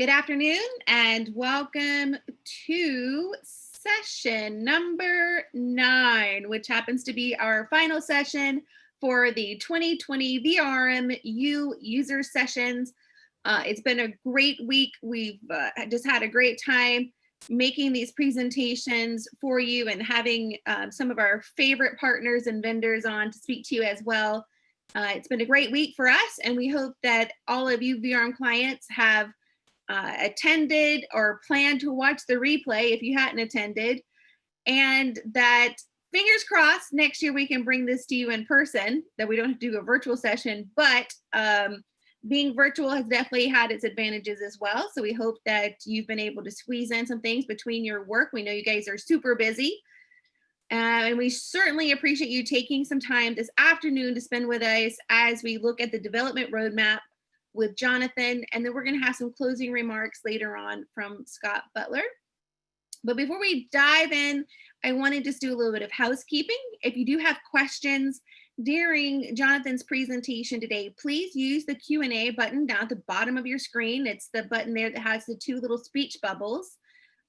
Good afternoon and welcome to session number 9, which happens to be our final session for the 2020 VRMU user sessions. It's been a great week. We've just had a great time making these presentations for you and having some of our favorite partners and vendors on to speak to you as well. It's been a great week for us, and we hope that all of you VRM clients have attended or plan to watch the replay if you hadn't attended, and that fingers crossed next year we can bring this to you in person, that we don't have to do a virtual session, but being virtual has definitely had its advantages as well. So we hope that you've been able to squeeze in some things between your work. We know you guys are super busy, and we certainly appreciate you taking some time this afternoon to spend with us as we look at the development roadmap with Jonathan, and then we're going to have some closing remarks later on from Scott Butler. But before we dive in, I want to just do a little bit of housekeeping. If you do have questions during Jonathan's presentation today, please use the Q&A button down at the bottom of your screen. It's the button there that has the 2 little speech bubbles.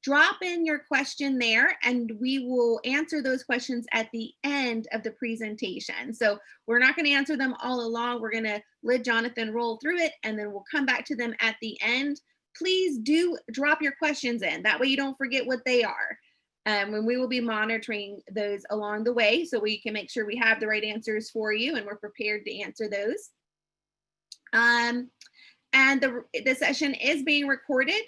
Drop in your question there, and we will answer those questions at the end of the presentation. So we're not going to answer them all along. We're going to let Jonathan roll through it, and then we'll come back to them at the end. Please do drop your questions in. That way you don't forget what they are. And we will be monitoring those along the way so we can make sure we have the right answers for you and we're prepared to answer those. And the session is being recorded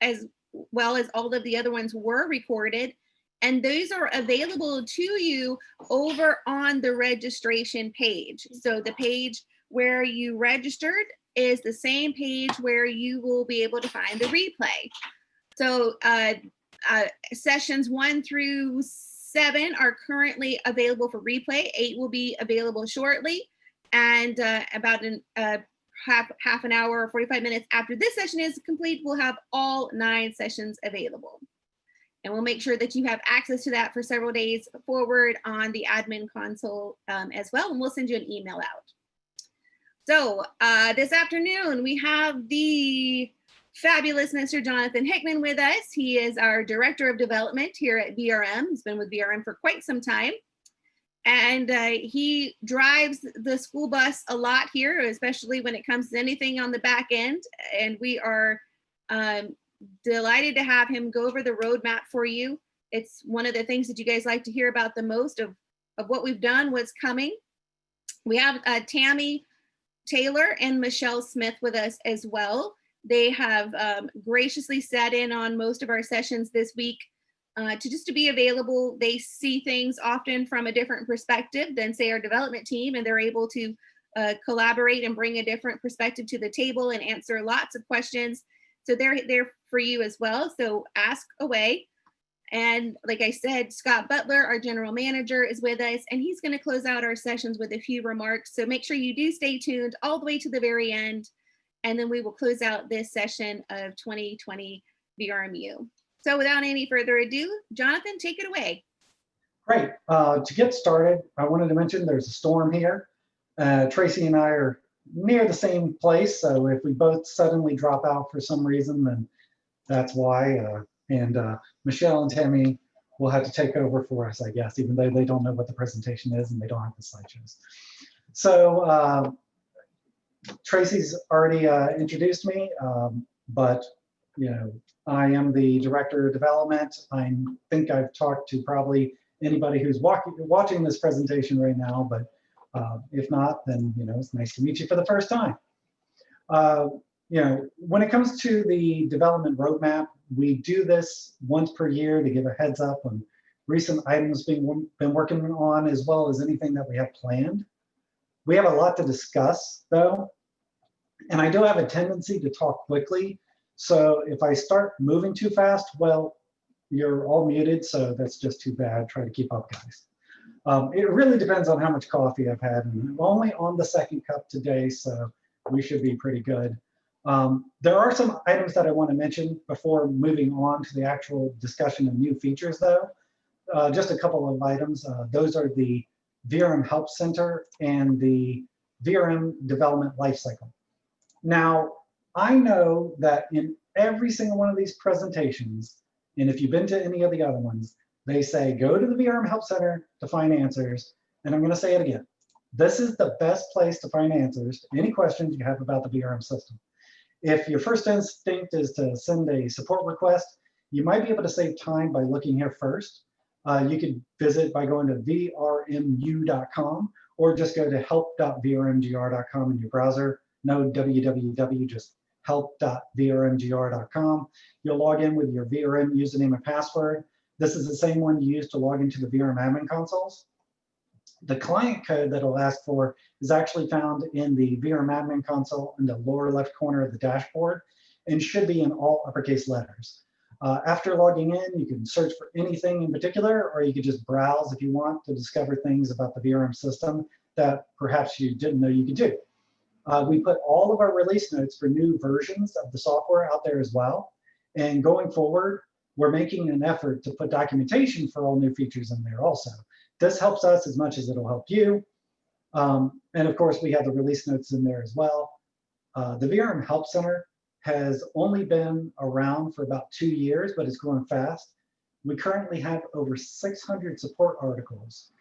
as well as all of the other ones were recorded, and those are available to you over on the registration page. So the page where you registered is the same page where you will be able to find the replay. So sessions 1 through 7 are currently available for replay. 8 will be available shortly, and about half an hour or 45 minutes after this session is complete, we'll have all 9 sessions available. And we'll make sure that you have access to that for several days forward on the admin console as well, and we'll send you an email out. So this afternoon, we have the fabulous Mr. Jonathan Hickman with us. He is our Director of Development here at VRM. He's been with VRM for quite some time. And he drives the school bus a lot here, especially when it comes to anything on the back end. And we are delighted to have him go over the roadmap for you. It's one of the things that you guys like to hear about the most of what we've done, what's coming. We have Tammy Taylor and Michelle Smith with us as well. They have graciously sat in on most of our sessions this week to be available. They see things often from a different perspective than, say, our development team, and they're able to collaborate and bring a different perspective to the table and answer lots of questions. So they're there for you as well. So ask away. And like I said, Scott Butler, our general manager, is with us, and he's going to close out our sessions with a few remarks. So make sure you do stay tuned all the way to the very end, and then we will close out this session of 2020 VRMU. So without any further ado, Jonathan, take it away. Great. To get started, I wanted to mention there's a storm here. Tracy and I are near the same place, so if we both suddenly drop out for some reason, then that's why. And Michelle and Tammy will have to take over for us, I guess, even though they don't know what the presentation is and they don't have the slideshows. So Tracy's already introduced me, but you know, I am the Director of Development. I think I've talked to probably anybody who's watching this presentation right now, but if not, then you know, it's nice to meet you for the first time. You know, when it comes to the development roadmap, we do this once per year to give a heads up on recent items been working on, as well as anything that we have planned. We have a lot to discuss though, and I do have a tendency to talk quickly. So if I start moving too fast, well, you're all muted, so that's just too bad. Try to keep up, guys. It really depends on how much coffee I've had, and I'm only on the 2nd cup today, so we should be pretty good. There are some items that I want to mention before moving on to the actual discussion of new features, though. Just a couple of items. Those are the VRM Help Center and the VRM Development Lifecycle. Now, I know that in every single one of these presentations, and if you've been to any of the other ones, they say, go to the VRM Help Center to find answers. And I'm going to say it again. This is the best place to find answers to any questions you have about the VRM system. If your first instinct is to send a support request, you might be able to save time by looking here first. You could visit by going to vrmu.com or just go to help.vrmgr.com in your browser. No www, just help.vrmgr.com. You'll log in with your VRM username and password. This is the same one you use to log into the VRM admin consoles. The client code that it'll ask for is actually found in the VRM admin console in the lower left corner of the dashboard and should be in all uppercase letters. After logging in, you can search for anything in particular, or you could just browse if you want to discover things about the VRM system that perhaps you didn't know you could do. We put all of our release notes for new versions of the software out there as well. And going forward, we're making an effort to put documentation for all new features in there also. This helps us as much as it'll help you. And of course, we have the release notes in there as well. The VRM Help Center has only been around for about 2 years, but it's growing fast. We currently have over 600 support articles.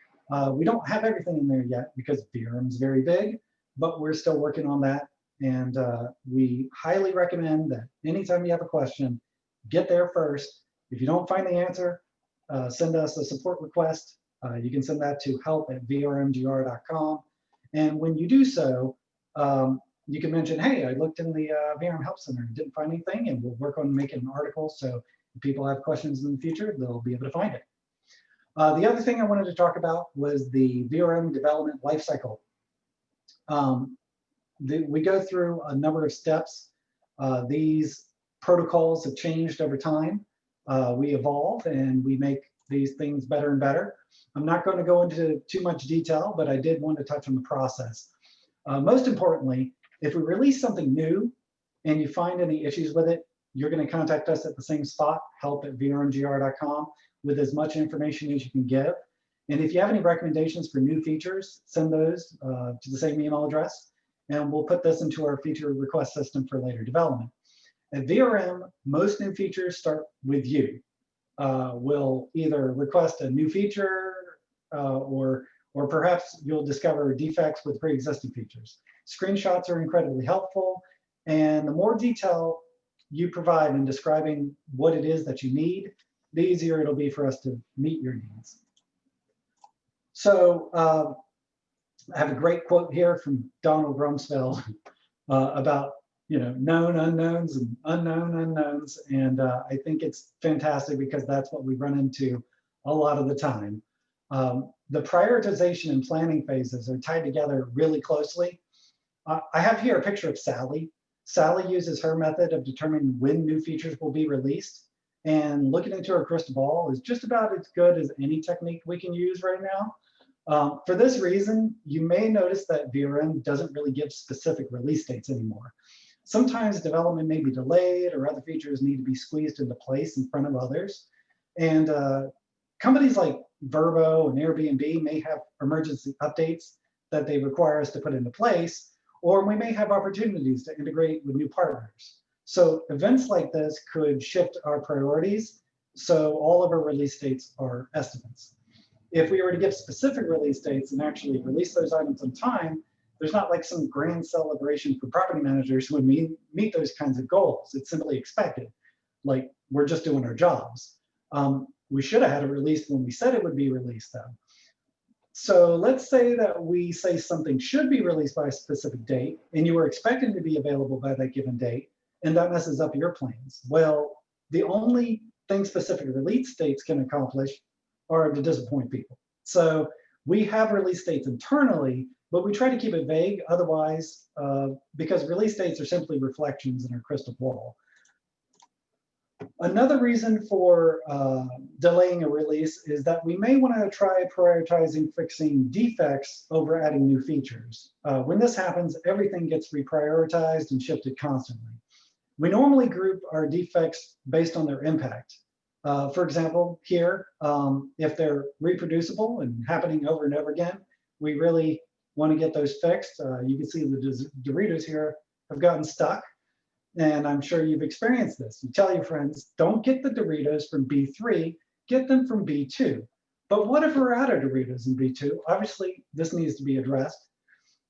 We don't have everything in there yet because VRM is very big, but we're still working on that. And we highly recommend that anytime you have a question, get there first. If you don't find the answer, send us a support request. You can send that to help@vrmgr.com. And when you do so, you can mention, hey, I looked in the VRM Help Center and didn't find anything, and we'll work on making an article so if people have questions in the future, they'll be able to find it. The other thing I wanted to talk about was the VRM development lifecycle. We go through a number of steps. These protocols have changed over time. We evolve and we make these things better and better. I'm not going to go into too much detail, but I did want to touch on the process. Most importantly, if we release something new and you find any issues with it, you're going to contact us at the same spot, help@vrmgr.com, with as much information as you can give. And if you have any recommendations for new features, send those to the same email address, and we'll put this into our feature request system for later development. At VRM, most new features start with you. We'll either request a new feature or perhaps you'll discover defects with pre-existing features. Screenshots are incredibly helpful, and the more detail you provide in describing what it is that you need, the easier it'll be for us to meet your needs. So I have a great quote here from Donald Rumsfeld about known unknowns and unknown unknowns, and I think it's fantastic because that's what we run into a lot of the time. The prioritization and planning phases are tied together really closely. I have here a picture of Sally. Sally uses her method of determining when new features will be released, and looking into her crystal ball is just about as good as any technique we can use right now. For this reason, you may notice that VRM doesn't really give specific release dates anymore. Sometimes development may be delayed or other features need to be squeezed into place in front of others. And companies like Verbo and Airbnb may have emergency updates that they require us to put into place, or we may have opportunities to integrate with new partners. So events like this could shift our priorities, so all of our release dates are estimates. If we were to give specific release dates and actually release those items on time, there's not like some grand celebration for property managers who would meet those kinds of goals. It's simply expected, like we're just doing our jobs. We should have had it released when we said it would be released though. So let's say that we say something should be released by a specific date and you were expecting to be available by that given date, and that messes up your plans. Well, the only thing specific release dates can accomplish are to disappoint people. So we have release dates internally, but we try to keep it vague otherwise, because release dates are simply reflections in our crystal ball. Another reason for delaying a release is that we may want to try prioritizing fixing defects over adding new features. When this happens, everything gets reprioritized and shifted constantly. We normally group our defects based on their impact. For example, here, if they're reproducible and happening over and over again, we really want to get those fixed. You can see the Doritos here have gotten stuck. And I'm sure you've experienced this. You tell your friends, don't get the Doritos from B3, get them from B2. But what if we're out of Doritos in B2? Obviously, this needs to be addressed.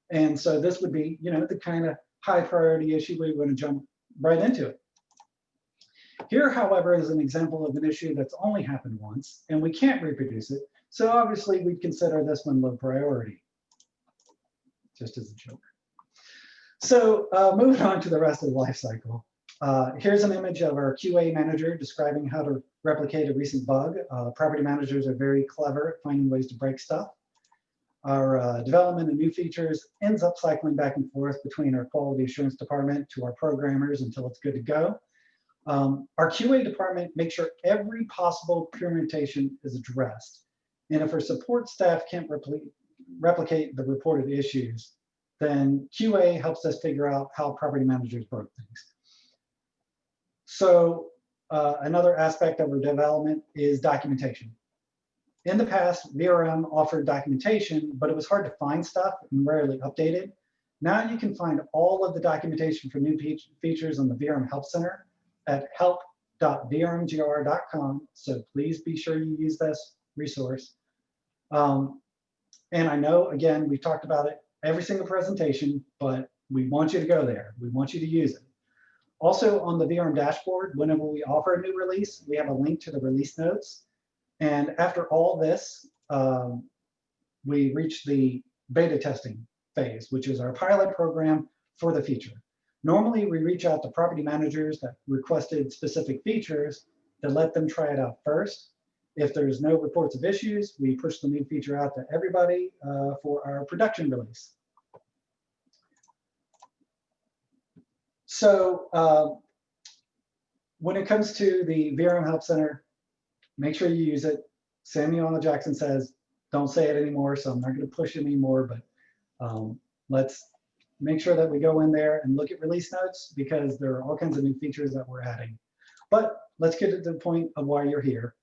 And so this would be, the kind of high priority issue we want to jump right into it. Here, however, is an example of an issue that's only happened once, and we can't reproduce it. So obviously, we'd consider this one low priority, just as a joke. So moving on to the rest of the life cycle. Here's an image of our QA manager describing how to replicate a recent bug. Property managers are very clever at finding ways to break stuff. Our development of new features ends up cycling back and forth between our quality assurance department to our programmers until it's good to go. Our QA department makes sure every possible permutation is addressed. And if our support staff can't replicate the reported issues, then QA helps us figure out how property managers broke things. So another aspect of our development is documentation. In the past, VRM offered documentation, but it was hard to find stuff and rarely updated. Now you can find all of the documentation for new features on the VRM Help Center at help.vrmgr.com. So please be sure you use this resource. And I know, again, we talked about it every single presentation, but we want you to go there. We want you to use it. Also on the VRM dashboard, whenever we offer a new release, we have a link to the release notes. And after all this, we reach the beta testing phase, which is our pilot program for the feature. Normally, we reach out to property managers that requested specific features to let them try it out first. If there's no reports of issues, we push the new feature out to everybody for our production release. So when it comes to the VRM Help Center, make sure you use it. Samuel L. Jackson says, don't say it anymore, so I'm not going to push it anymore, but let's make sure that we go in there and look at release notes because there are all kinds of new features that we're adding. But let's get to the point of why you're here.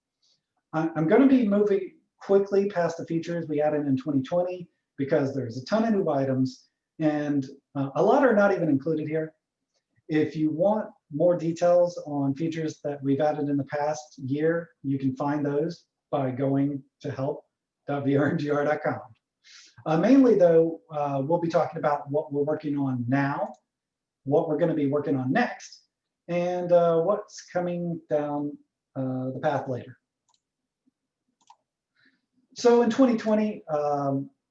I'm going to be moving quickly past the features we added in 2020 because there's a ton of new items and a lot are not even included here. If you want more details on features that we've added in the past year, you can find those by going to help.vrmgr.com. Mainly though, we'll be talking about what we're working on now, what we're going to be working on next, and what's coming down the path later. So in 2020,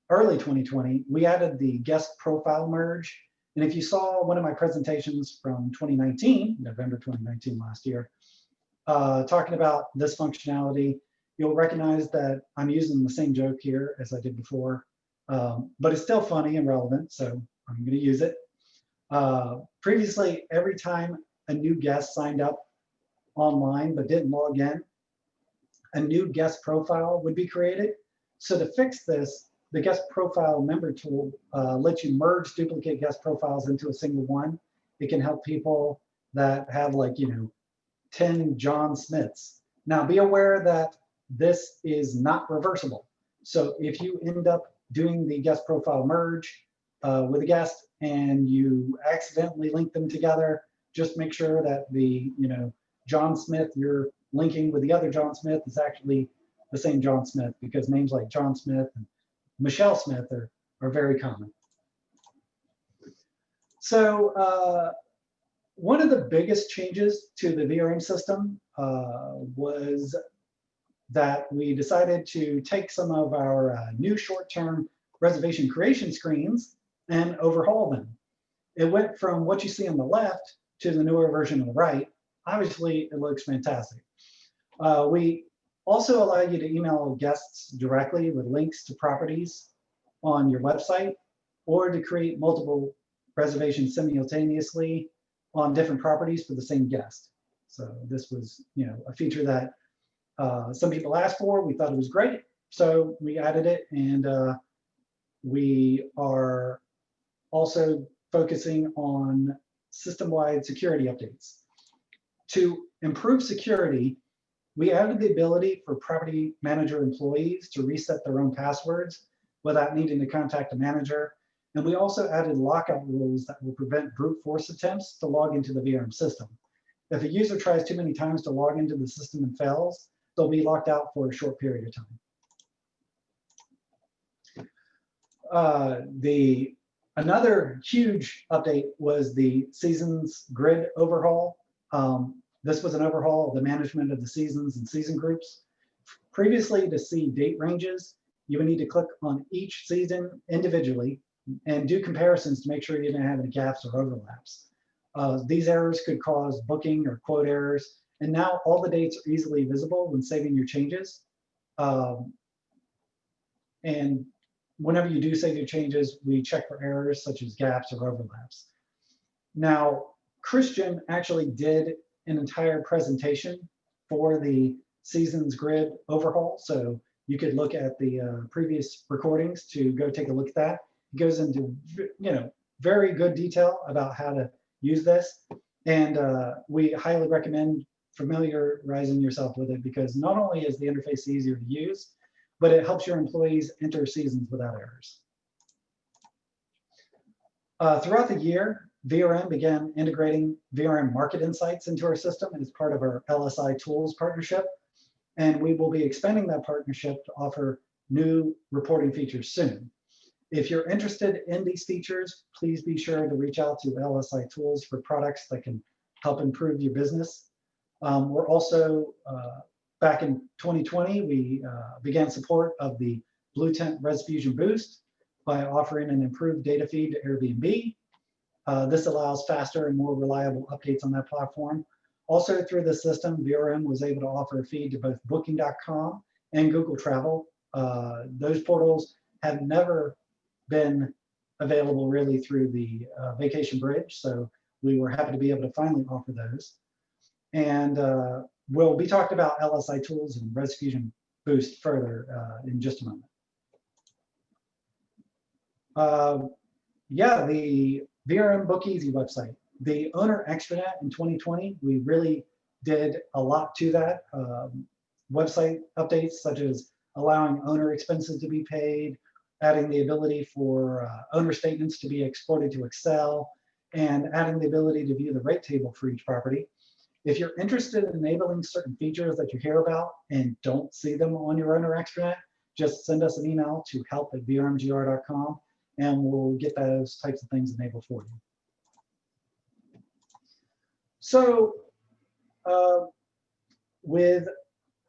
early 2020, we added the guest profile merge. And if you saw one of my presentations from 2019, November 2019 last year, talking about this functionality, you'll recognize that I'm using the same joke here as I did before, but it's still funny and relevant, so I'm going to use it. Previously, every time a new guest signed up online but didn't log in, a new guest profile would be created. So to fix this, the guest profile member tool lets you merge duplicate guest profiles into a single one. It can help people that have 10 John Smiths. Now be aware that this is not reversible. So if you end up doing the guest profile merge with a guest and you accidentally link them together, just make sure that the John Smith you're linking with the other John Smith is actually the same John Smith, because names like John Smith and Michelle Smith are very common. So one of the biggest changes to the VRM system was that we decided to take some of our new short-term reservation creation screens and overhaul them. It went from what you see on the left to the newer version on the right. Obviously, it looks fantastic. We also allow you to email guests directly with links to properties on your website, or to create multiple reservations simultaneously on different properties for the same guest. So this was, a feature that some people asked for. We thought it was great, so we added it, and we are also focusing on system-wide security updates. To improve security, we added the ability for property manager employees to reset their own passwords without needing to contact a manager. And we also added lockout rules that will prevent brute force attempts to log into the VRM system. If a user tries too many times to log into the system and fails, they'll be locked out for a short period of time. Another huge update was the seasons grid overhaul. This was an overhaul of the management of the seasons and season groups. Previously, to see date ranges, you would need to click on each season individually and do comparisons to make sure you didn't have any gaps or overlaps. These errors could cause booking or quote errors, and now all the dates are easily visible when saving your changes. And whenever you do save your changes, we check for errors such as gaps or overlaps. Now, Christian actually did an entire presentation for the seasons grid overhaul, so you could look at the previous recordings to go take a look at that. It goes into very good detail about how to use this, and we highly recommend familiarizing yourself with it, because not only is the interface easier to use, but it helps your employees enter seasons without errors. Throughout the year, VRM began integrating VRM market insights into our system as part of our LSI tools partnership. And we will be expanding that partnership to offer new reporting features soon. If you're interested in these features, please be sure to reach out to LSI tools for products that can help improve your business. We're also, back in 2020, we began support of the Blue Tent Res Fusion Boost by offering an improved data feed to Airbnb. This allows faster and more reliable updates on that platform. Also, through the system, VRM was able to offer a feed to both Booking.com and Google Travel. Those portals have never been available really through the Vacation Bridge, so we were happy to be able to finally offer those. And we'll be talking about LSI tools and Res Fusion Boost further in just a moment. Yeah, the VRM Book Easy website. The owner extranet in 2020, we really did a lot to that. Website updates such as allowing owner expenses to be paid, adding the ability for owner statements to be exported to Excel, and adding the ability to view the rate table for each property. If you're interested in enabling certain features that you hear about and don't see them on your owner extranet, just send us an email to help@vrmgr.com and we'll get those types of things enabled for you. So with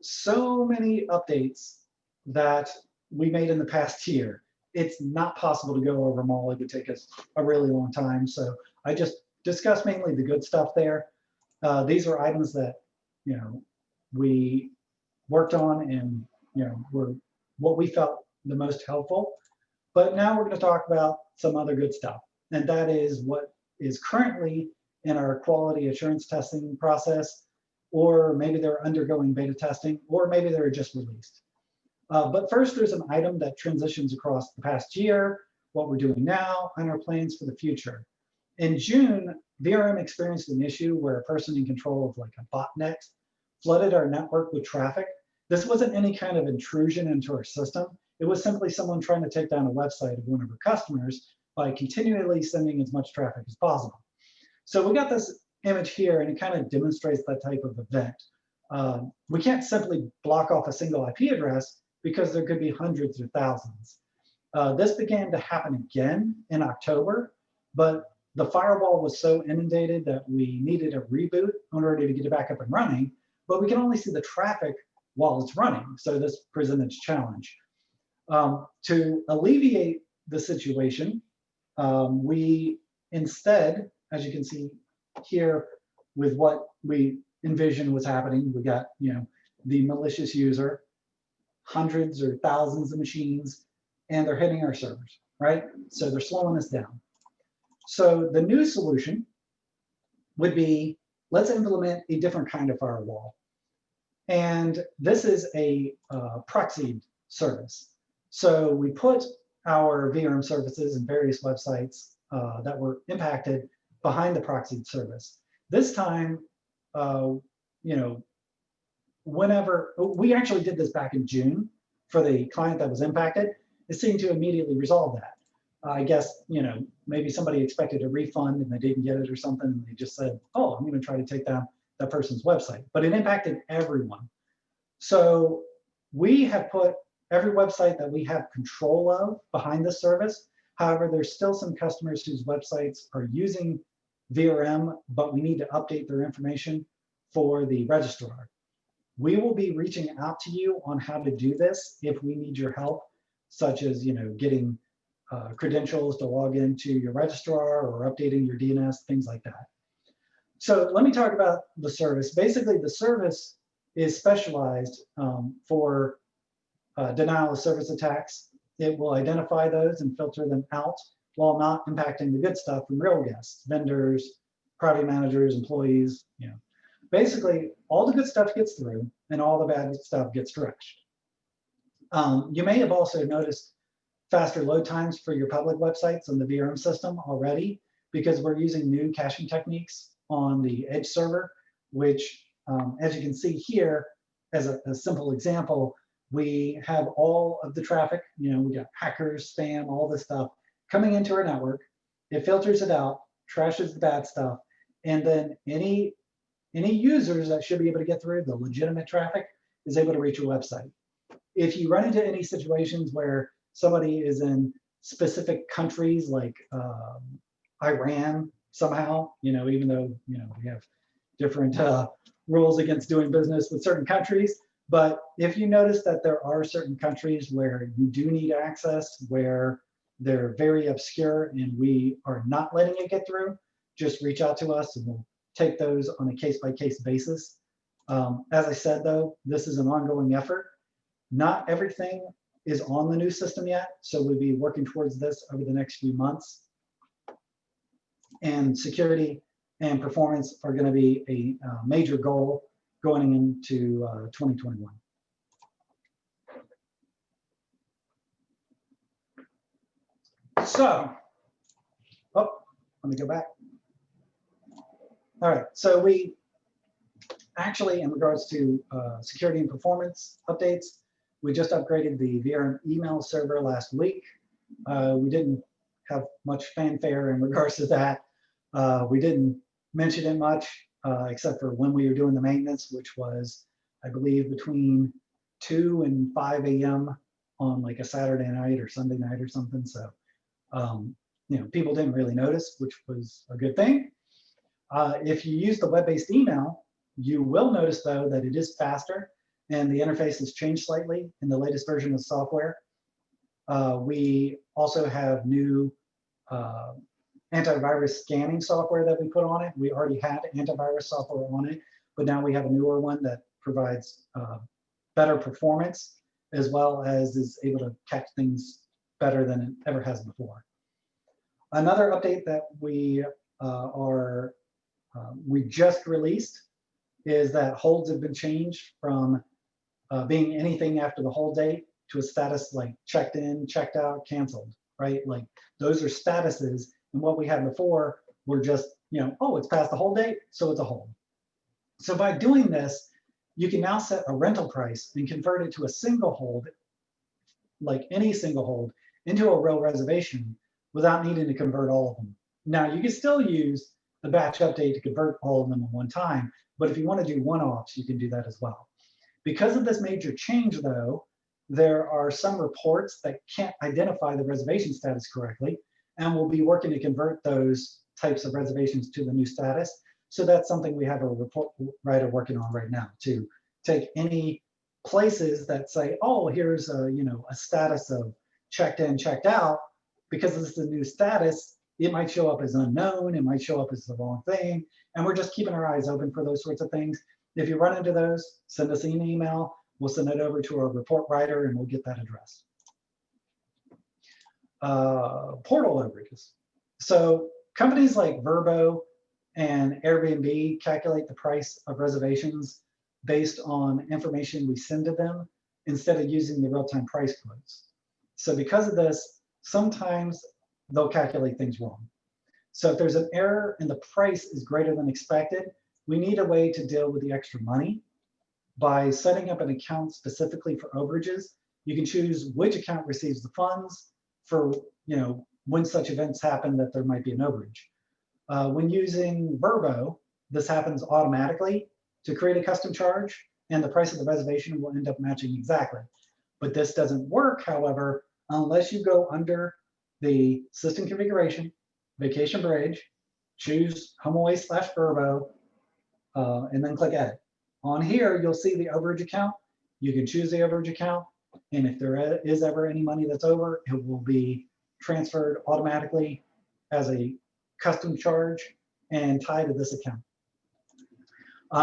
so many updates that we made in the past year, it's not possible to go over them all. It would take us a really long time. So I just discussed mainly the good stuff there. These are items that we worked on and were what we felt the most helpful. But now we're going to talk about some other good stuff, and that is what is currently in our quality assurance testing process, or maybe they're undergoing beta testing, or maybe they're just released. But first, there's an item that transitions across the past year, what we're doing now, and our plans for the future. In June, VRM experienced an issue where a person in control of like a botnet flooded our network with traffic. This wasn't any kind of intrusion into our system. It was simply someone trying to take down a website of one of our customers by continually sending as much traffic as possible. So we got this image here, and it kind of demonstrates that type of event. We can't simply block off a single IP address because there could be hundreds or thousands. This began to happen again in October, but the firewall was so inundated that we needed a reboot in order to get it back up and running, but we can only see the traffic while it's running. So this presented a challenge. To alleviate the situation, we instead, as you can see here with what we envisioned was happening, we got the malicious user, hundreds or thousands of machines, and they're hitting our servers, right? So they're slowing us down. So the new solution would be, let's implement a different kind of firewall. And this is a proxied service. So we put our VRM services and various websites that were impacted behind the proxied service. This time, whenever we actually did this back in June for the client that was impacted, it seemed to immediately resolve that. I guess, maybe somebody expected a refund and they didn't get it or something, and they just said, oh, I'm going to try to take down that person's website. But it impacted everyone. So we have put every website that we have control of behind this service. However, there's still some customers whose websites are using VRM, but we need to update their information for the registrar. We will be reaching out to you on how to do this if we need your help, such as getting credentials to log into your registrar or updating your DNS, things like that. So let me talk about the service. Basically, the service is specialized for denial of service attacks. It will identify those and filter them out while not impacting the good stuff from real guests, vendors, property managers, employees. Basically, all the good stuff gets through and all the bad stuff gets trashed. You may have also noticed faster load times for your public websites on the VRM system already, because we're using new caching techniques on the edge server, which, as you can see here, as a simple example, we have all of the traffic, we got hackers, spam, all this stuff coming into our network. It filters it out, trashes the bad stuff, and then any users that should be able to get through, the legitimate traffic, is able to reach your website. If you run into any situations where somebody is in specific countries like Iran somehow, even though we have different rules against doing business with certain countries, but if you notice that there are certain countries where you do need access, where they're very obscure and we are not letting it get through, just reach out to us and we'll take those on a case-by-case basis. As I said, though, this is an ongoing effort. Not everything is on the new system yet, so we'll be working towards this over the next few months. And security and performance are going to be a major goal going into 2021. So, let me go back. All right, so we actually, in regards to security and performance updates, we just upgraded the VRM email server last week. We didn't have much fanfare in regards to that. We didn't mention it much, except for when we were doing the maintenance, which was, I believe, between 2 and 5 a.m. on like a Saturday night or Sunday night or something. So, people didn't really notice, which was a good thing. If you use the web-based email, you will notice, though, that it is faster and the interface has changed slightly in the latest version of software. We also have new antivirus scanning software that we put on it. We already had antivirus software on it, but now we have a newer one that provides better performance, as well as is able to catch things better than it ever has before. Another update that we just released is that holds have been changed from being anything after the hold date to a status like checked in, checked out, canceled, right? Like those are statuses. And what we had before were just, oh, it's past the hold date, so it's a hold. So by doing this, you can now set a rental price and convert it to a single hold, like any single hold, into a real reservation without needing to convert all of them. Now, you can still use the batch update to convert all of them at one time, but if you want to do one-offs, you can do that as well. Because of this major change, though, there are some reports that can't identify the reservation status correctly, and we'll be working to convert those types of reservations to the new status. So that's something we have a report writer working on right now, to take any places that say, oh, here's a status of checked in, checked out. Because this is a new status, it might show up as unknown, it might show up as the wrong thing, and we're just keeping our eyes open for those sorts of things. If you run into those, send us an email. We'll send it over to our report writer and we'll get that addressed. Portal overages. So companies like Vrbo and Airbnb calculate the price of reservations based on information we send to them instead of using the real-time price quotes. So because of this, sometimes they'll calculate things wrong. So if there's an error and the price is greater than expected, we need a way to deal with the extra money. By setting up an account specifically for overages, you can choose which account receives the funds for when such events happen that there might be an overage. When using Verbo, this happens automatically to create a custom charge, and the price of the reservation will end up matching exactly. But this doesn't work, however, unless you go under the system configuration, vacation bridge, choose HomeAway/Verbo, and then click edit. On here, you'll see the overage account. You can choose the overage account, and if there is ever any money that's over, it will be transferred automatically as a custom charge and tied to this account.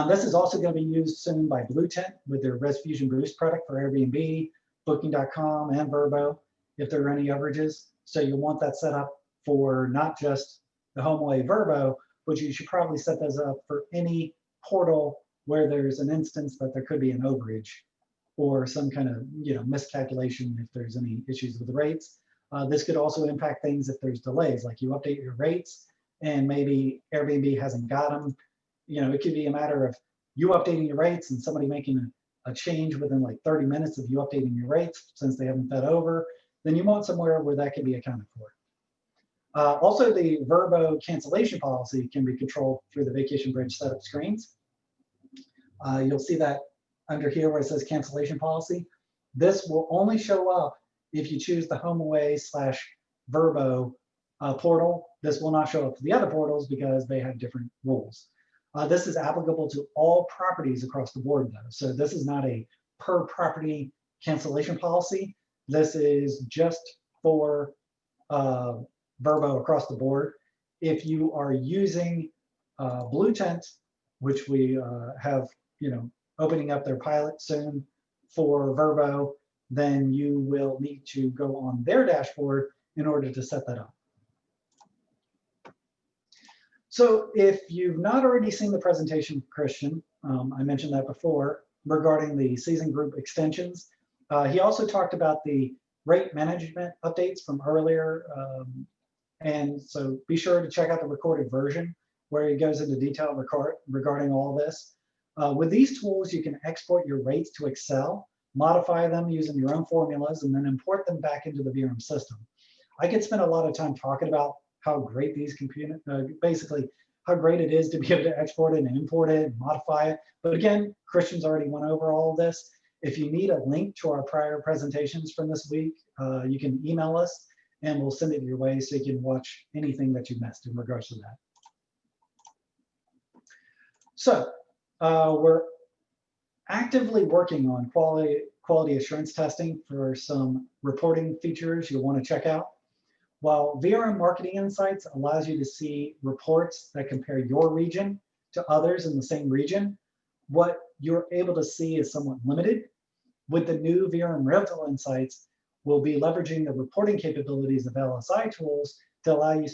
This is also going to be used soon by Blue Tent with their Reservation Boost product for Airbnb, Booking.com, and Verbo, if there are any overages. So you'll want that set up for not just the HomeAway Verbo, but you should probably set those up for any portal where there's an instance that there could be an overage or some kind of miscalculation if there's any issues with the rates. This could also impact things if there's delays, like you update your rates and maybe Airbnb hasn't got them. It could be a matter of you updating your rates and somebody making a change within like 30 minutes of you updating your rates since they haven't fed over. Then you want somewhere where that can be accounted for. Also, the Verbo cancellation policy can be controlled through the Vacation Bridge setup screens. You'll see that under here where it says cancellation policy. This will only show up if you choose the HomeAway/Verbo portal. This will not show up to the other portals because they have different rules. This is applicable to all properties across the board, though. So this is not a per property cancellation policy. This is just for Verbo across the board. If you are using Blue Tent, which we have, opening up their pilot soon for Verbo, then you will need to go on their dashboard in order to set that up. So if you've not already seen the presentation, Christian, I mentioned that before, regarding the season group extensions. He also talked about the rate management updates from earlier. And so be sure to check out the recorded version where he goes into detail regarding all this. With these tools, you can export your rates to Excel, modify them using your own formulas, and then import them back into the VRM system. I could spend a lot of time talking about how great these basically how great it is to be able to export it and import it and modify it. But again, Christian's already went over all of this. If you need a link to our prior presentations from this week, you can email us and we'll send it your way so you can watch anything that you missed in regards to that. So we're actively working on quality assurance testing for some reporting features you'll want to check out. While VRM Marketing Insights allows you to see reports that compare your region to others in the same region, what you're able to see is somewhat limited. With the new VRM Rental Insights, we'll be leveraging the reporting capabilities of LSI tools to allow you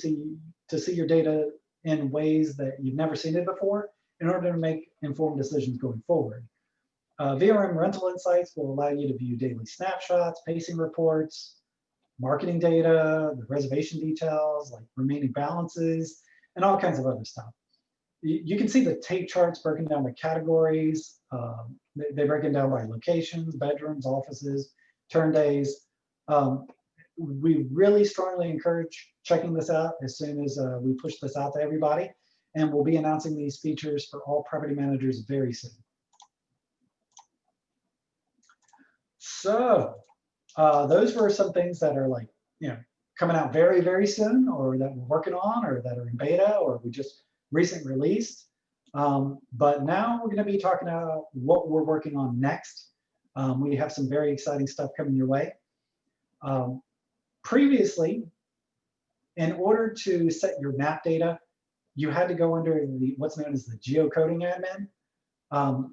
to see your data in ways that you've never seen it before in order to make informed decisions going forward. VRM Rental Insights will allow you to view daily snapshots, pacing reports, marketing data, the reservation details, like remaining balances, and all kinds of other stuff. You can see the tape charts broken down by categories. They break it down by locations, bedrooms, offices, turn days. We really strongly encourage checking this out as soon as we push this out to everybody. And we'll be announcing these features for all property managers very soon. So those were some things that are like, coming out very, very soon, or that we're working on, or that are in beta, or we just recently released. But now we're going to be talking about what we're working on next. We have some very exciting stuff coming your way. Previously, in order to set your map data, you had to go under what's known as the geocoding admin.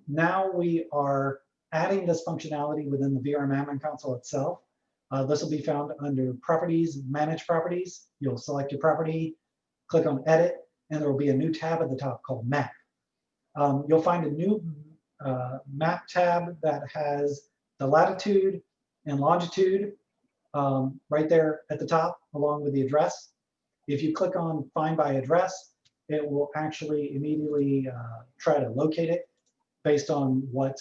Now we are adding this functionality within the VRM admin console itself. This will be found under Properties, Manage Properties. You'll select your property, click on Edit, and there will be a new tab at the top called Map. You'll find a new Map tab that has the latitude and longitude right there at the top, along with the address. If you click on Find by Address, it will actually immediately try to locate it based on what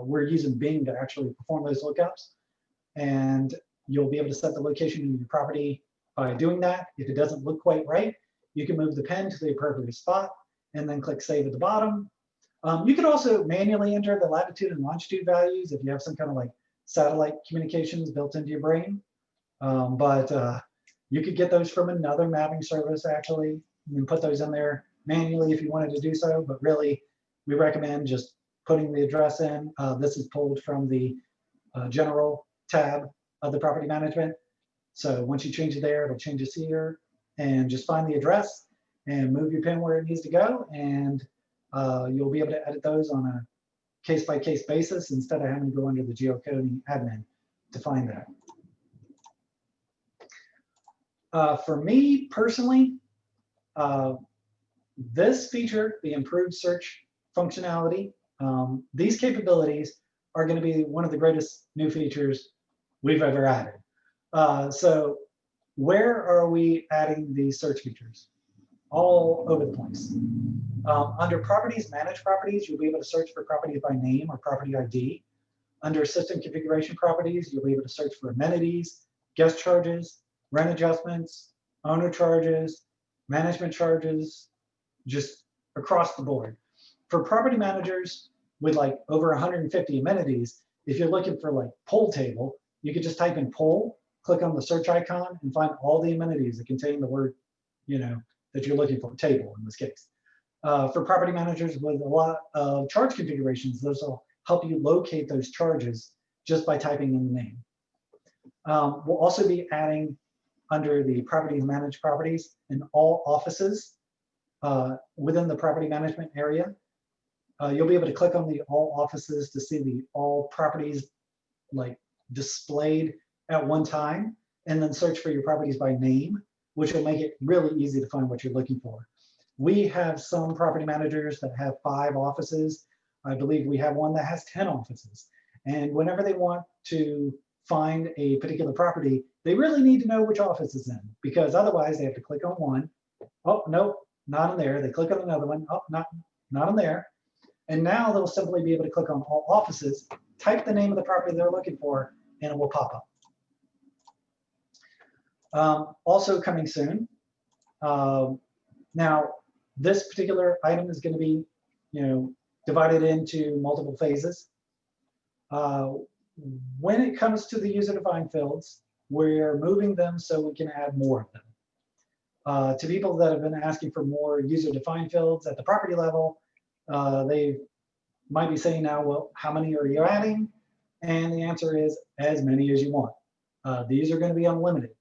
we're using Bing to actually perform those lookups. And you'll be able to set the location in your property By doing that, if it doesn't look quite right, you can move the pen to the appropriate spot and then click Save at the bottom. You could also manually enter the latitude and longitude values if you have some kind of like satellite communications built into your brain. You could get those from another mapping service actually, and put those in there manually if you wanted to do so. But really, we recommend just putting the address in. This is pulled from the general tab of the property management. So once you change it there, it'll change it here, and just find the address and move your pen where it needs to go, and you'll be able to edit those on a case-by-case basis instead of having to go under the geocoding admin to find that. For me personally, this feature, the improved search functionality, these capabilities are going to be one of the greatest new features we've ever added. So where are we adding these search features? All over the place. Under properties, manage properties, you'll be able to search for properties by name or property ID. Under system configuration properties, you'll be able to search for amenities, guest charges, rent adjustments, owner charges, management charges, just across the board. For property managers with like over 150 amenities, if you're looking for like pool table, you could just type in pool, click on the search icon, and find all the amenities that contain the word, that you're looking for, table in this case. For property managers with a lot of charge configurations, those will help you locate those charges just by typing in the name. We'll also be adding under the properties managed properties in all offices within the property management area. You'll be able to click on the all offices to see the all properties like displayed at one time, and then search for your properties by name, which will make it really easy to find what you're looking for. We have some property managers that have 5 offices. I believe we have one that has 10 offices. And whenever they want to find a particular property, they really need to know which office it's in, because otherwise they have to click on one. Oh, nope, not in there. They click on another one. Oh, not in there. And now they'll simply be able to click on all offices, type the name of the property they're looking for, and it will pop up. Also coming soon. Now, this particular item is going to be, divided into multiple phases. When it comes to the user-defined fields, we're moving them so we can add more of them. To people that have been asking for more user-defined fields at the property level, they might be saying now, well, how many are you adding? And the answer is as many as you want. These are going to be unlimited.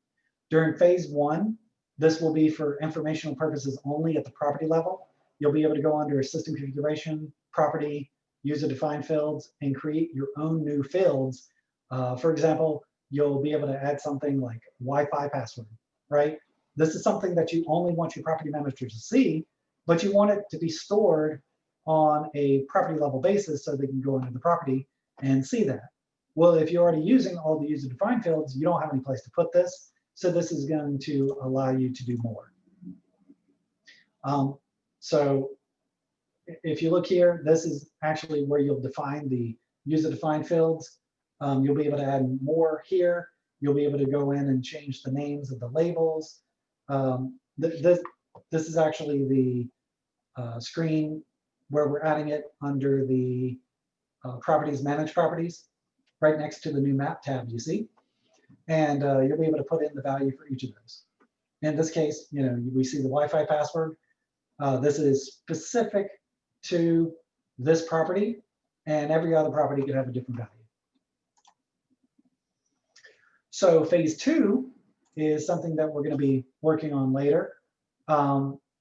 During phase 1, this will be for informational purposes only at the property level. You'll be able to go under system configuration, property, user-defined fields, and create your own new fields. For example, you'll be able to add something like Wi-Fi password, right? This is something that you only want your property manager to see, but you want it to be stored on a property level basis so they can go into the property and see that. Well, if you're already using all the user-defined fields, you don't have any place to put this. So this is going to allow you to do more. So if you look here, this is actually where you'll define the user-defined fields. You'll be able to add more here. You'll be able to go in and change the names of the labels. This is actually the screen where we're adding it under the properties, manage properties, right next to the new map tab, you see. And you'll be able to put in the value for each of those. In this case, we see the Wi-Fi password. This is specific to this property, and every other property could have a different value. So phase 2 is something that we're going to be working on later.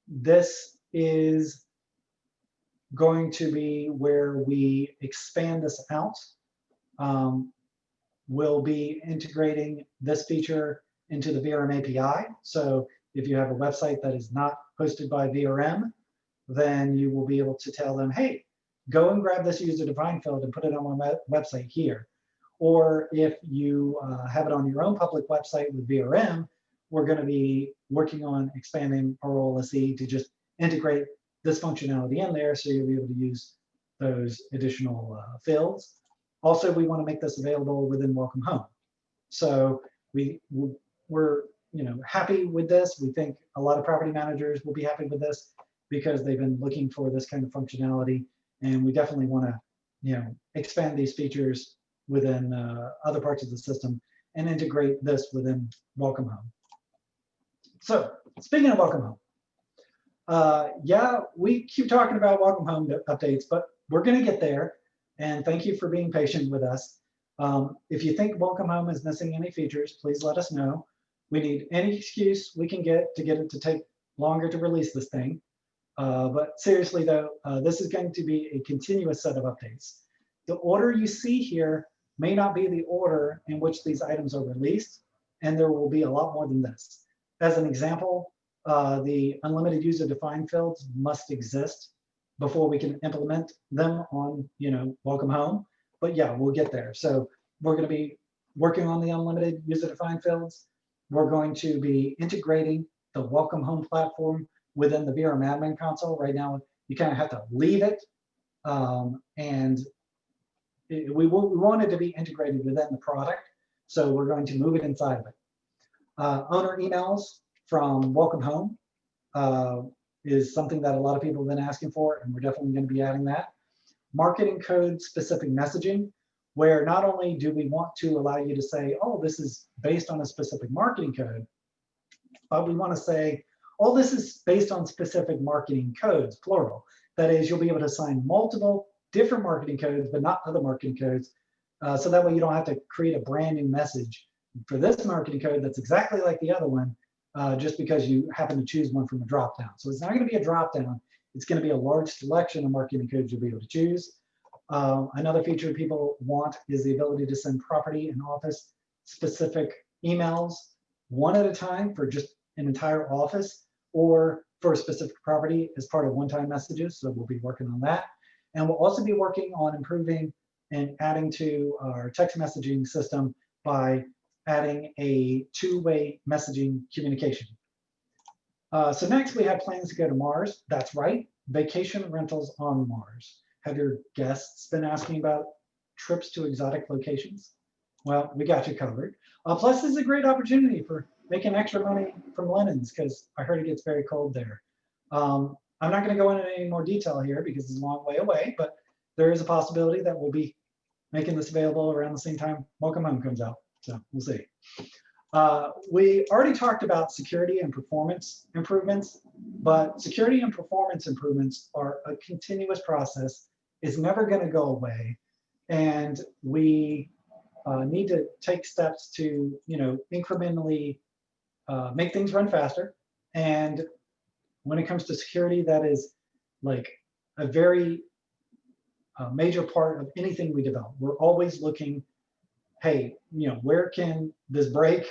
This is going to be where we expand this out. We'll be integrating this feature into the VRM API. So if you have a website that is not hosted by VRM, then you will be able to tell them, hey, go and grab this user-defined field and put it on my website here. Or if you have it on your own public website with VRM, we're going to be working on expanding our OLSE to just integrate this functionality in there so you'll be able to use those additional fields. Also, we want to make this available within Welcome Home. So we're happy with this. We think a lot of property managers will be happy with this because they've been looking for this kind of functionality, and we definitely want to, expand these features within other parts of the system and integrate this within Welcome Home. So speaking of Welcome Home, yeah, we keep talking about Welcome Home updates, but we're going to get there. And thank you for being patient with us. If you think Welcome Home is missing any features, please let us know. We need any excuse we can get it to take longer to release this thing. But seriously though, this is going to be a continuous set of updates. The order you see here may not be the order in which these items are released, and there will be a lot more than this. As an example, the unlimited user-defined fields must exist before we can implement them on, Welcome Home. But yeah, we'll get there. So we're going to be working on the unlimited user-defined fields. We're going to be integrating the Welcome Home platform within the VRM admin console. Right now, you kind of have to leave it, and we want it to be integrated within the product. So we're going to move it inside of it. Owner emails from Welcome Home is something that a lot of people have been asking for, and we're definitely going to be adding that. Marketing code specific messaging, where not only do we want to allow you to say, oh, this is based on a specific marketing code, but we want to say, oh, this is based on specific marketing codes, plural. That is, you'll be able to assign multiple different marketing codes, but not other marketing codes. So that way you don't have to create a brand new message for this marketing code that's exactly like the other one, just because you happen to choose one from a dropdown. So it's not going to be a dropdown. It's going to be a large selection of marketing codes you'll be able to choose. Another feature people want is the ability to send property and office specific emails one at a time for just an entire office, or for a specific property as part of one-time messages. So we'll be working on that. And we'll also be working on improving and adding to our text messaging system by adding a two-way messaging communication. So next we have plans to go to Mars. That's right, vacation rentals on Mars. Have your guests been asking about trips to exotic locations? Well, we got you covered. Plus, this is a great opportunity for making extra money from linens, because I heard it gets very cold there. I'm not going to go into any more detail here because it's a long way away, but there is a possibility that we'll be making this available around the same time Welcome Home comes out. So we'll see. We already talked about security and performance improvements, but security and performance improvements are a continuous process. It's never going to go away, and we need to take steps to, incrementally make things run faster. And when it comes to security, that is like a very major part of anything we develop. We're always looking, hey, where can this break?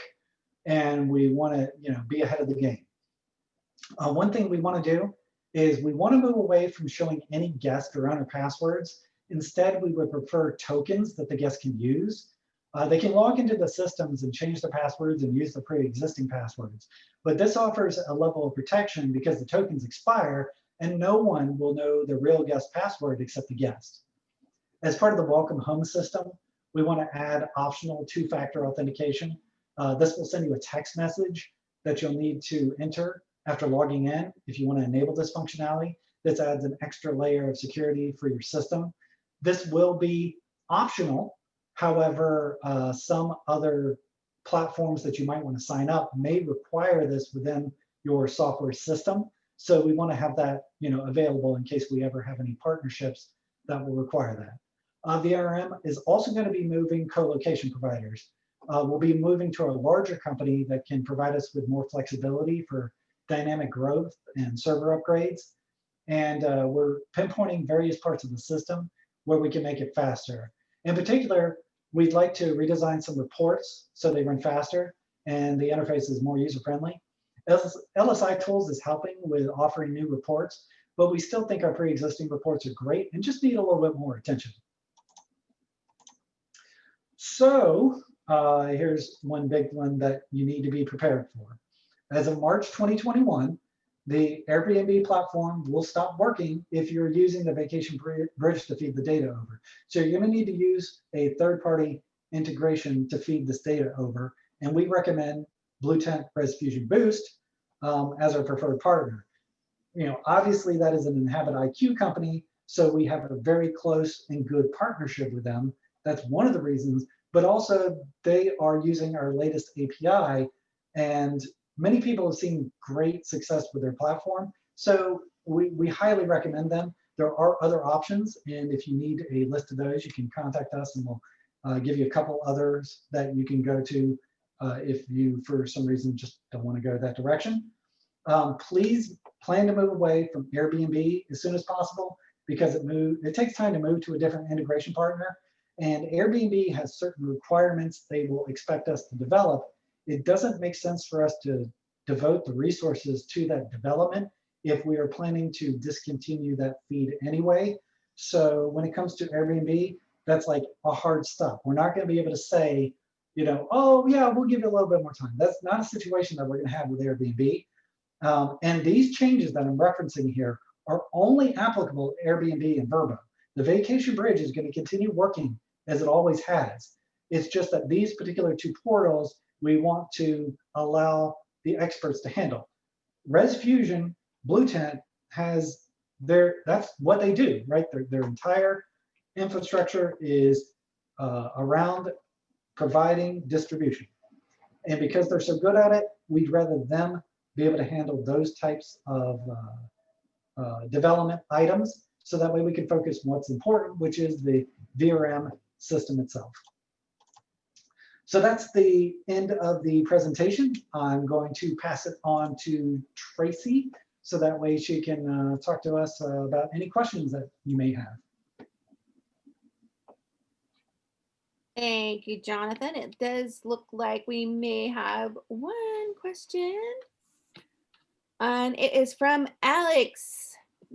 And we want to, be ahead of the game. One thing we want to do is we want to move away from showing any guest or owner passwords. Instead, we would prefer tokens that the guest can use. They can log into the systems and change the passwords and use the pre-existing passwords. But this offers a level of protection because the tokens expire and no one will know the real guest password except the guest. As part of the Welcome Home system, we want to add optional two-factor authentication. This will send you a text message that you'll need to enter after logging in if you want to enable this functionality. This adds an extra layer of security for your system. This will be optional. However, some other platforms that you might want to sign up may require this within your software system. So we want to have that, available in case we ever have any partnerships that will require that. VRM is also going to be moving co-location providers. We'll be moving to a larger company that can provide us with more flexibility for dynamic growth and server upgrades. And we're pinpointing various parts of the system where we can make it faster. In particular, we'd like to redesign some reports so they run faster and the interface is more user-friendly. LSI Tools is helping with offering new reports, but we still think our pre-existing reports are great and just need a little bit more attention. So here's one big one that you need to be prepared for. As of March 2021, the Airbnb platform will stop working if you're using the vacation bridge to feed the data over. So you're going to need to use a third-party integration to feed this data over. And we recommend Blue Tent Reservation Boost as our preferred partner. Obviously that is an Inhabit IQ company, so we have a very close and good partnership with them. That's one of the reasons, but also they are using our latest API, and many people have seen great success with their platform. So we highly recommend them. There are other options, and if you need a list of those, you can contact us and we'll give you a couple others that you can go to if you, for some reason, just don't want to go that direction. Please plan to move away from Airbnb as soon as possible, because it takes time to move to a different integration partner. And Airbnb has certain requirements they will expect us to develop. It doesn't make sense for us to devote the resources to that development if we are planning to discontinue that feed anyway. So when it comes to Airbnb, that's like a hard stop. We're not going to be able to say, oh yeah, we'll give you a little bit more time. That's not a situation that we're going to have with Airbnb. And these changes that I'm referencing here are only applicable to Airbnb and Vrbo. The vacation bridge is going to continue working as it always has. It's just that these particular two portals, we want to allow the experts to handle. ResFusion, Blue Tent has that's what they do, right? Their entire infrastructure is around providing distribution. And because they're so good at it, we'd rather them be able to handle those types of development items, so that way we can focus on what's important, which is the VRM system itself. So that's the end of the presentation. I'm going to pass it on to Tracy, so that way she can talk to us about any questions that you may have. Thank you, Jonathan. It does look like we may have one question. And it is from Alex.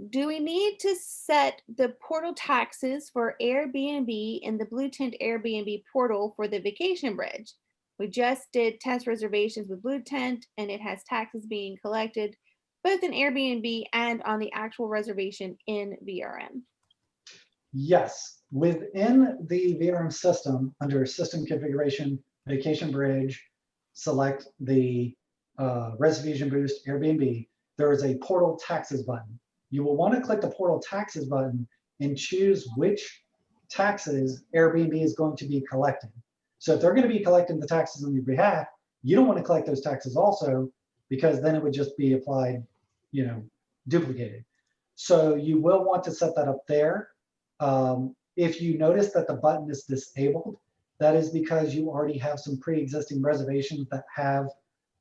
Do we need to set the portal taxes for Airbnb in the Blue Tent Airbnb portal for the vacation bridge? We just did test reservations with Blue Tent, and it has taxes being collected both in Airbnb and on the actual reservation in VRM. Yes, within the VRM system, under system configuration, vacation bridge, select the Reservation Boost Airbnb, there is a portal taxes button. You will want to click the portal taxes button and choose which taxes Airbnb is going to be collecting. So if they're going to be collecting the taxes on your behalf, you don't want to collect those taxes also, because then it would just be applied, duplicated. So you will want to set that up there. If you notice that the button is disabled, that is because you already have some pre-existing reservations that have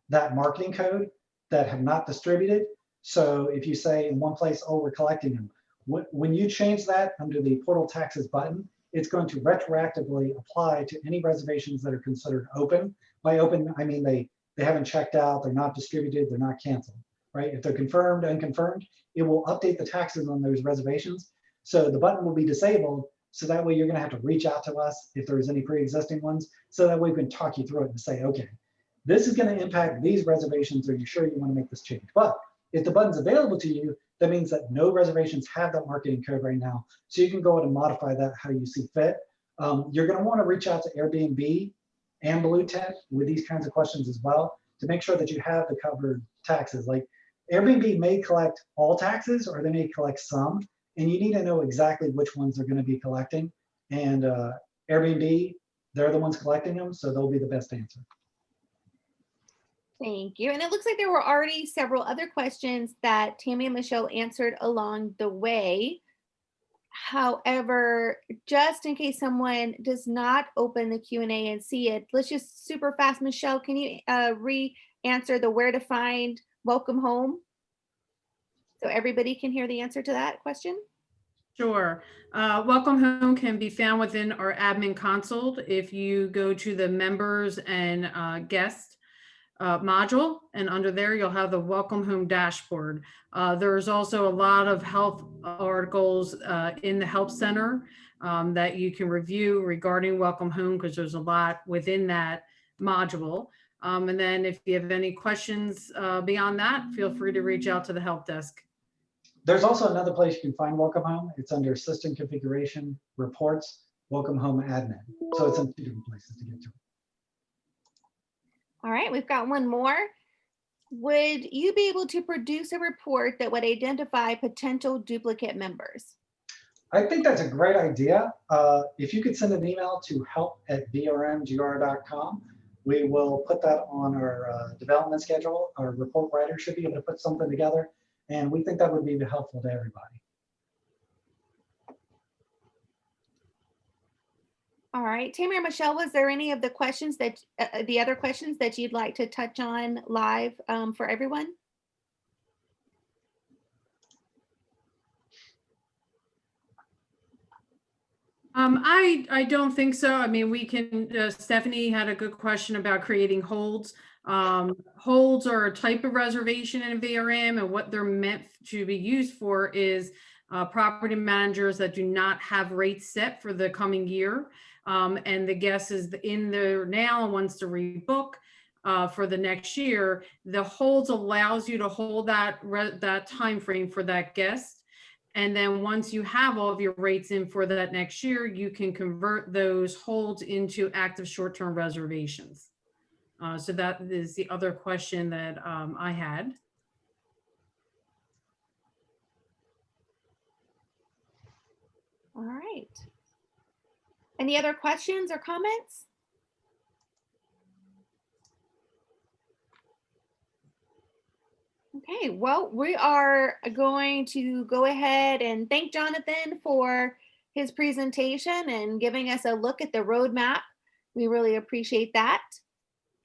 that marketing code that have not distributed. So if you say in one place, oh, we're collecting them, when you change that under the portal taxes button, it's going to retroactively apply to any reservations that are considered open. By open, I mean they haven't checked out, they're not distributed, they're not canceled, right? If they're confirmed, unconfirmed, it will update the taxes on those reservations. So the button will be disabled, so that way you're going to have to reach out to us if there's any pre-existing ones, so that way we can talk you through it and say, okay, this is going to impact these reservations. Are you sure you want to make this change? But if the button's available to you, that means that no reservations have that marketing code right now. So you can go in and modify that how you see fit. You're going to want to reach out to Airbnb and Blue Tent with these kinds of questions as well, to make sure that you have the covered taxes. Like Airbnb may collect all taxes, or they may collect some, and you need to know exactly which ones they're going to be collecting. And Airbnb, they're the ones collecting them, so they'll be the best answer. Thank you. And it looks like there were already several other questions that Tammy and Michelle answered along the way. However, just in case someone does not open the Q&A and see it, let's just super fast. Michelle, can you re-answer the where to find welcome home, so everybody can hear the answer to that question? Sure. Welcome home can be found within our admin console. If you go to the members and guests module, and under there you'll have the welcome home dashboard. There's also a lot of health articles in the Help Center that you can review regarding welcome home, because there's a lot within that module. And then if you have any questions beyond that, feel free to reach out to the help desk. There's also another place you can find welcome home. It's under system configuration reports, welcome home admin. So it's in two different places to get to it. All right, we've got one more. Would you be able to produce a report that would identify potential duplicate members? I think that's a great idea. If you could send an email to help@vrmgr.com, we will put that on our development schedule. Our report writer should be able to put something together, and we think that would be helpful to everybody. All right, Tammy or Michelle, was there any of the questions that the other questions that you'd like to touch on live for everyone? I don't think so. I mean, we can, Stephanie had a good question about creating holds. Holds are a type of reservation in VRM, and what they're meant to be used for is property managers that do not have rates set for the coming year. And the guest is in there now and wants to rebook for the next year. The holds allows you to hold that time frame for that guest. And then once you have all of your rates in for that next year, you can convert those holds into active short-term reservations. So that is the other question that I had. All right. Any other questions or comments? Okay, well, we are going to go ahead and thank Jonathan for his presentation and giving us a look at the roadmap. We really appreciate that.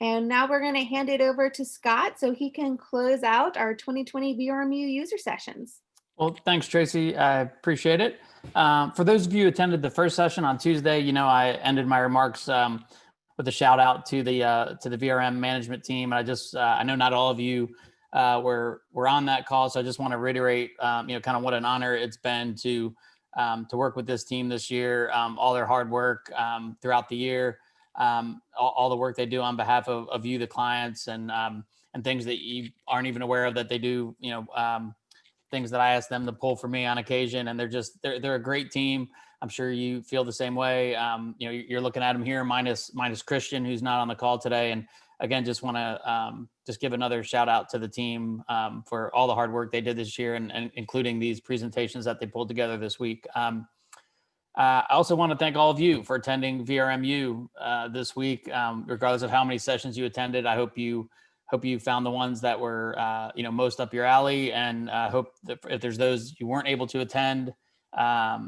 And now we're going to hand it over to Scott so he can close out our 2020 VRMU user sessions. Well, thanks, Tracy. I appreciate it. For those of you who attended the first session on Tuesday, you know, I ended my remarks with a shout out to the VRM management team. And I know not all of you were on that call, so I just want to reiterate, you know, kind of what an honor it's been to work with this team this year. All their hard work throughout the year, all the work they do on behalf of you, the clients, and things that you aren't even aware of that they do. You know. Things that I ask them to pull for me on occasion, and they're a great team. I'm sure you feel the same way. You know, you're looking at them here, minus Christian, who's not on the call today. And again, just want to just give another shout out to the team for all the hard work they did this year, and including these presentations that they pulled together this week. I also want to thank all of you for attending VRMU this week, regardless of how many sessions you attended. I hope you found the ones that were, you know, most up your alley, and hope that if there's those you weren't able to attend,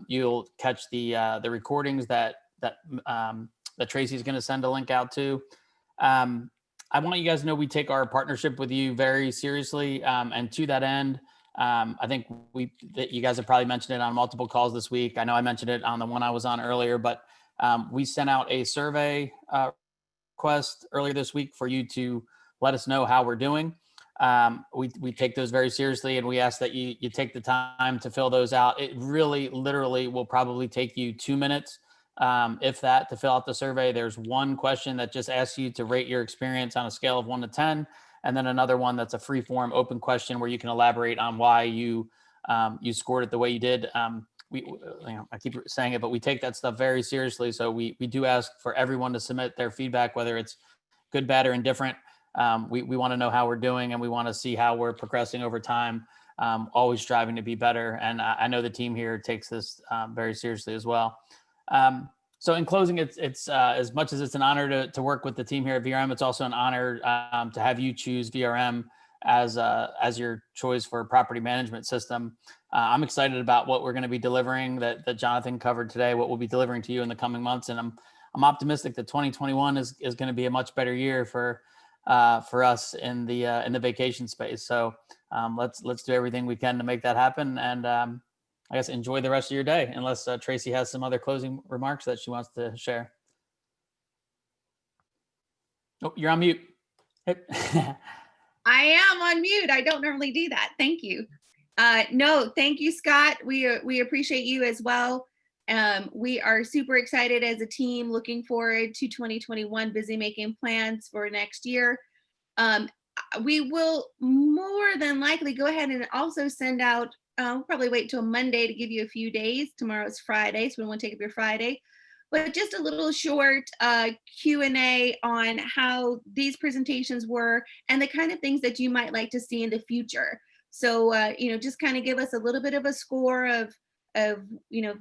you'll catch the recordings that Tracy's going to send a link out to. I want you guys to know we take our partnership with you very seriously, and to that end, I think you guys have probably mentioned it on multiple calls this week. I know I mentioned it on the one I was on earlier, but we sent out a survey request earlier this week for you to let us know how we're doing. We take those very seriously, and we ask that you take the time to fill those out. It really, literally will probably take you 2 minutes, if that, to fill out the survey. There's one question that just asks you to rate your experience on a scale of 1 to 10, and then another one that's a free form open question where you can elaborate on why you scored it the way you did. You know, I keep saying it, but we take that stuff very seriously. So we do ask for everyone to submit their feedback, whether it's good, bad, or indifferent. We want to know how we're doing, and we want to see how we're progressing over time, always striving to be better. And I know the team here takes this very seriously as well. So in closing, it's as much as it's an honor to work with the team here at VRM, it's also an honor to have you choose VRM as your choice for a property management system. I'm excited about what we're going to be delivering that Jonathan covered today, what we'll be delivering to you in the coming months. And I'm optimistic that 2021 is going to be a much better year for us in the vacation space. So let's do everything we can to make that happen. And I guess enjoy the rest of your day, unless Tracy has some other closing remarks that she wants to share. Oh, you're on mute. I am on mute. I don't normally do that. Thank you. No, thank you, Scott. We appreciate you as well. We are super excited as a team, looking forward to 2021, busy making plans for next year. We will more than likely go ahead and also send out, we'll probably wait till Monday to give you a few days. Tomorrow's Friday, so we don't want to take up your Friday. but just a little short Q&A on how these presentations were and the kind of things that you might like to see in the future. So, just kind of give us a little bit of a score of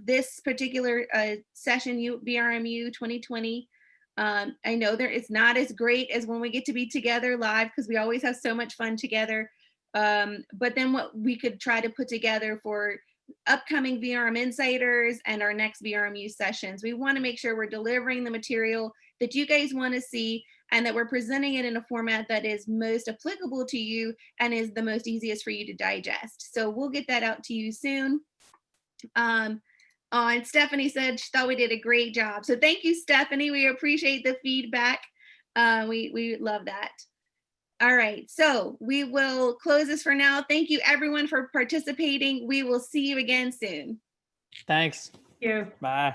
this particular session, VRMU 2020. I know it's not as great as when we get to be together live, because we always have so much fun together. But then what we could try to put together for upcoming VRM Insiders and our next VRMU sessions. We want to make sure we're delivering the material that you guys want to see, and that we're presenting it in a format that is most applicable to you and is the most easiest for you to digest. So we'll get that out to you soon. And Stephanie said she thought we did a great job. So thank you, Stephanie. We appreciate the feedback. We love that. All right, so we will close this for now. Thank you everyone for participating. We will see you again soon. Thanks. Thank you. Bye.